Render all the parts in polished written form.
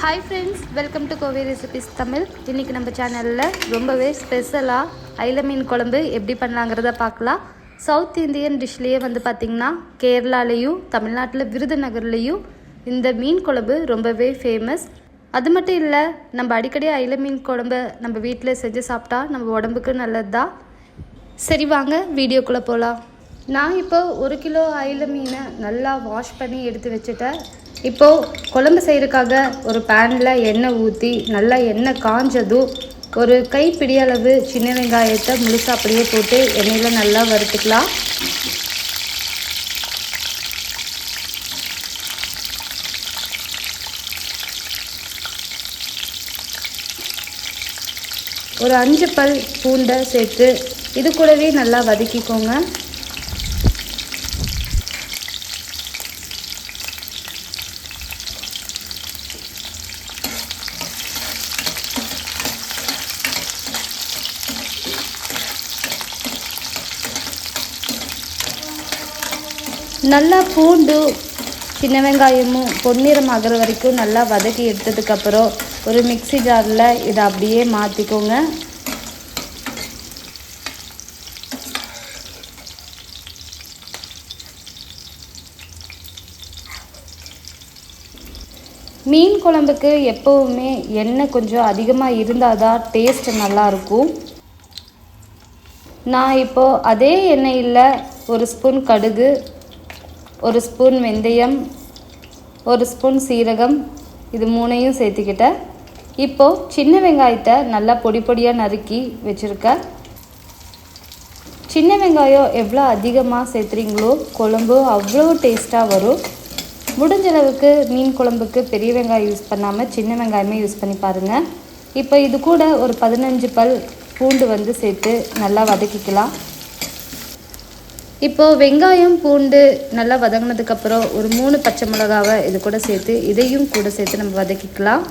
Hi friends, welcome to Kovai recipes Tamil. இன்றைக்கி நம்ம சேனலில் ரொம்பவே ஸ்பெஷலாக அயில மீன் குழம்பு எப்படி பண்ணலாங்கிறத பார்க்கலாம். சவுத் இந்தியன் டிஷ்லேயே பார்த்திங்கன்னா கேரளாலேயும் தமிழ்நாட்டில் விருதுநகர்லேயும் இந்த மீன் குழம்பு ரொம்பவே ஃபேமஸ். அது மட்டும் இல்லை, நம்ம அடிக்கடி அயில மீன் குழம்பு நம்ம வீட்டில் செஞ்சு சாப்பிட்டா நம்ம உடம்புக்கு நல்லது தான். சரி வாங்க வீடியோக்குள்ளே போகலாம். நான் இப்போ 1 கிலோ அயில மீனை நல்லா வாஷ் பண்ணி எடுத்து வச்சுட்டேன். இப்போது குழம்பு செய்கிறதுக்காக ஒரு பேனில் எண்ணெய் ஊற்றி நல்லா எண்ணெய் காஞ்சதும் ஒரு கைப்பிடி அளவு சின்ன வெங்காயத்தை முழுசாக அப்படியே போட்டு எண்ணெயில் நல்லா வறுத்துக்கலாம். ஒரு 5 பல் பூண்டை சேர்த்து இது கூடவே நல்லா வதக்கிக்கோங்க. நல்லா பூண்டு சின்ன வெங்காயமும் பொன்னிறம் ஆகிற வரைக்கும் நல்லா வதக்கி எடுத்ததுக்கப்புறம் ஒரு மிக்ஸி ஜாரில் இதை அப்படியே மாற்றிக்கோங்க. மீன் குழம்புக்கு எப்போவுமே எண்ணெய் கொஞ்சம் அதிகமாக இருந்தால் தான் டேஸ்ட் நல்லாயிருக்கும். நான் இப்போது அதே எண்ணெயில் 1 ஸ்பூன் கடுகு, 1 ஸ்பூன் வெந்தயம், 1 ஸ்பூன் சீரகம், இது 3ஐயும் சேர்த்துக்கிட்டேன். இப்போது சின்ன வெங்காயத்தை நல்லா பொடி பொடியாக நறுக்கி வச்சுருக்கேன். சின்ன வெங்காயம் எவ்வளோ அதிகமாக சேர்த்துறீங்களோ குழம்பு அவ்வளோ டேஸ்ட்டாக வரும். முடிஞ்ச அளவுக்கு மீன் குழம்புக்கு பெரிய வெங்காயம் யூஸ் பண்ணாமல் சின்ன வெங்காயமே யூஸ் பண்ணி பாருங்கள். இப்போ இது கூட ஒரு 15 பல் பூண்டு சேர்த்து நல்லா வதக்கிக்கலாம். இப்போது வெங்காயம் பூண்டு நல்லா வதங்கினதுக்கப்புறம் ஒரு 3 பச்சை மிளகாவை இது கூட சேர்த்து இதையும் கூட சேர்த்து நம்ம வதக்கிக்கலாம்.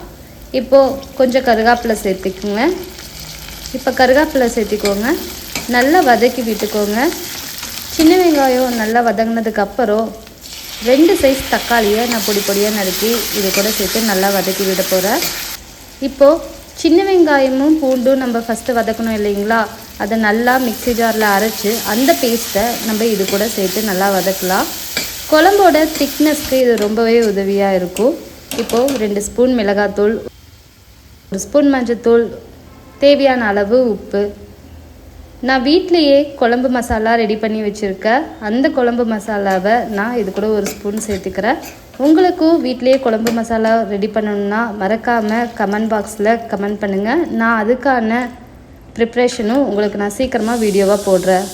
இப்போது கொஞ்சம் கருவேப்பிலை சேர்த்துக்குங்க. இப்போ கருவேப்பிலை சேர்த்திக்கோங்க, நல்லா வதக்கி விட்டுக்கோங்க. சின்ன வெங்காயம் நல்லா வதங்கினதுக்கப்புறம் 2 சைஸ் தக்காளியை நான் பொடி பொடியாக நறுக்கி இது கூட சேர்த்து நல்லா வதக்கி விட போகிறேன். இப்போது சின்ன வெங்காயமும் பூண்டும் நம்ம ஃபஸ்ட்டு வதக்கணும் இல்லைங்களா, அதை நல்லா மிக்ஸி ஜாரில் அரைச்சி அந்த பேஸ்ட்டை நம்ம இது கூட சேர்த்து நல்லா வதக்கலாம். குழம்போட திக்னஸ்க்கு இது ரொம்பவே உதவியாக இருக்கும். இப்போது 2 ஸ்பூன் மிளகாத்தூள், 1 ஸ்பூன் மஞ்சத்தூள், தேவையான அளவு உப்பு. நான் வீட்லேயே குழம்பு மசாலா ரெடி பண்ணி வச்சுருக்கேன். அந்த குழம்பு மசாலாவை நான் இது கூட 1 ஸ்பூன் சேர்த்துக்கிறேன். உங்களுக்கும் வீட்லேயே குழம்பு மசாலா ரெடி பண்ணணுன்னா மறக்காமல் கமெண்ட் பாக்ஸில் கமெண்ட் பண்ணுங்கள். நான் அதுக்கான ப்ரிப்ரேஷனும் உங்களுக்கு நான் சீக்கிரமாக வீடியோவாக போடுறேன்.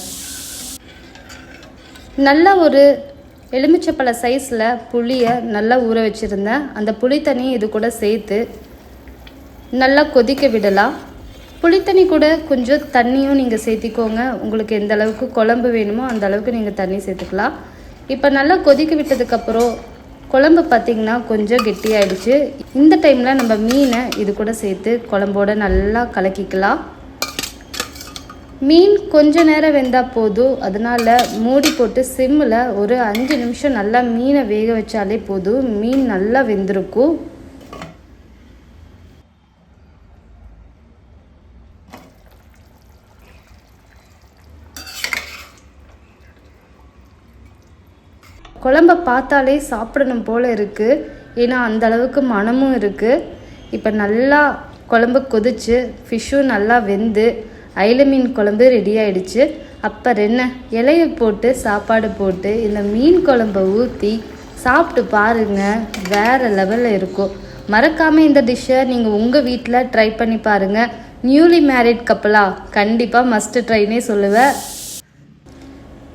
நல்லா ஒரு எலுமிச்சப்பழ சைஸில் புளியை நல்லா ஊற வச்சுருந்தேன். அந்த புளி தண்ணி இது கூட சேர்த்து நல்லா கொதிக்க விடலாம். புளித்தண்ணி கூட கொஞ்சம் தண்ணியும் நீங்கள் சேர்த்திக்கோங்க. உங்களுக்கு எந்த அளவுக்கு குழம்பு வேணுமோ அந்த அளவுக்கு நீங்கள் தண்ணி சேர்த்துக்கலாம். இப்போ நல்லா கொதிக்க விட்டதுக்கப்புறம் குழம்பு பார்த்திங்கன்னா கொஞ்சம் கெட்டியாயிடுச்சு. இந்த டைமில் நம்ம மீனை இது கூட சேர்த்து குழம்போடு நல்லா கலக்கிக்கலாம். மீன் கொஞ்ச நேரம் வெந்தால் போதும், அதனால் மூடி போட்டு சிம்மில் ஒரு 5 நிமிஷம் நல்லா மீனை வேக வச்சாலே போதும். மீன் நல்லா வெந்திருக்கும். குழம்பை பார்த்தாலே சாப்பிடணும் போல் இருக்குது, ஏன்னா அந்த அளவுக்கு மணமும் இருக்குது. இப்போ நல்லா குழம்பு கொதிச்சு ஃபிஷ்ஷும் நல்லா வெந்து அயில மீன் குழம்பு ரெடி ஆகிடுச்சு. அப்புறம் என்ன, இலையை போட்டு சாப்பாடு போட்டு இந்த மீன் குழம்பை ஊற்றி சாப்பிட்டு பாருங்கள், வேறு லெவலில் இருக்கும். மறக்காமல் இந்த டிஷ்ஷை நீங்கள் உங்கள் வீட்டில் ட்ரை பண்ணி பாருங்கள். நியூலி மேரிட் கப்பலாக கண்டிப்பாக மஸ்ட்டு ட்ரைனே சொல்லுவேன்.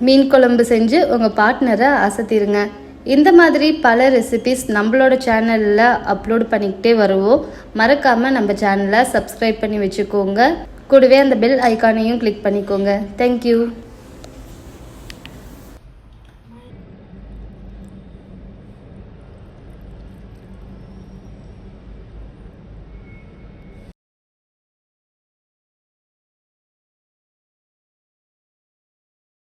மீன் குழம்பு செஞ்சு உங்கள் பார்ட்னரை அசத்திடுங்க. இந்த மாதிரி பல ரெசிபிஸ் நம்மளோட சேனலில் அப்லோட் பண்ணிக்கிட்டே வருவோம். மறக்காமல் நம்ம சேனலை சப்ஸ்கிரைப் பண்ணி வச்சுக்கோங்க. கூடவே அந்த பெல் ஐக்கானையும் கிளிக் பண்ணிக்கோங்க. தேங்க்யூ.